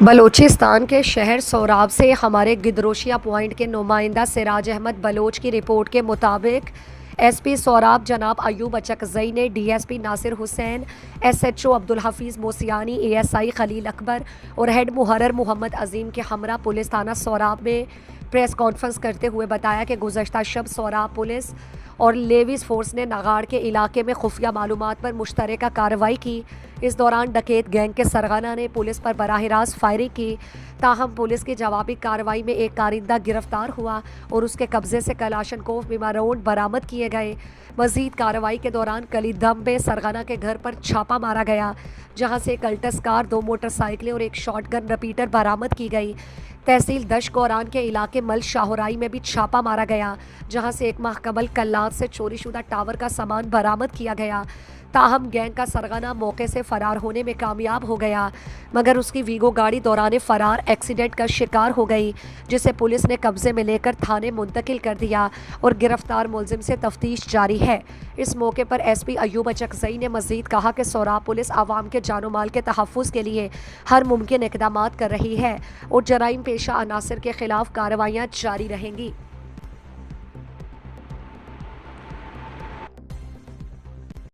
बलूचिस्तान के शहर सोराब से हमारे गिदरोशिया पॉइंट के नुमाइंदा सिराज अहमद बलोच की रिपोर्ट के मुताबिक एसपी सोराब जनाब अयूब अचकजई ने DSP Nasir Hussain, SHO Abdul Hafeez Mosiani, ASI Khalil Akbar और हेड मुहर्रर मोहम्मद अजीम के हमरा पुलिस थाना सोराब में प्रेस कॉन्फ्रेंस करते हुए बताया कि गुज़श्ता शब सोराब पुलिस और लेविस फोर्स ने नगाड़ के इलाके में खुफिया मालूमात पर मुश्तरका कार्रवाई की। इस दौरान डकैत गैंग के सरगना ने पुलिस पर बराह रास्त फायरिंग की। ताहम पुलिस की जवाबी कार्रवाई में एक कारिंदा गिरफ्तार हुआ और उसके कब्जे से कलाशनकोव बिमारोड बरामद किए गए। मजीद कार्रवाई के दौरान कलीदम में सरगना के घर पर छापा मारा गया, जहां से एक अल्टस कार, 2 मोटरसाइकिलें और एक शॉटगन रिपीटर बरामद की गई। तहसील दशकोरान के इलाके मल शाहराई में भी छापा मारा गया, जहां से एक माह कबल कल्लात से चोरीशुदा टावर का सामान बरामद किया गया। ताहम गैंग का सरगना मौके से फरार होने में कामयाब हो गया, मगर उसकी वीगो गाड़ी दौरान फरार एक्सीडेंट का शिकार हो गई, जिसे पुलिस ने कब्जे में लेकर थाने मुंतकिल कर दिया और गिरफ्तार मुलजिम से तफ्तीश जारी है। इस मौके पर एसपी अयूब अचकजई ने मजीद कहा कि सोराब पुलिस आवाम के जानो माल के तहफ़्फ़ुज़ के लिए हर मुमकिन इक़दामात कर रही है और जराइम पेशा अनासर के खिलाफ कार्रवाइयाँ जारी रहेंगी।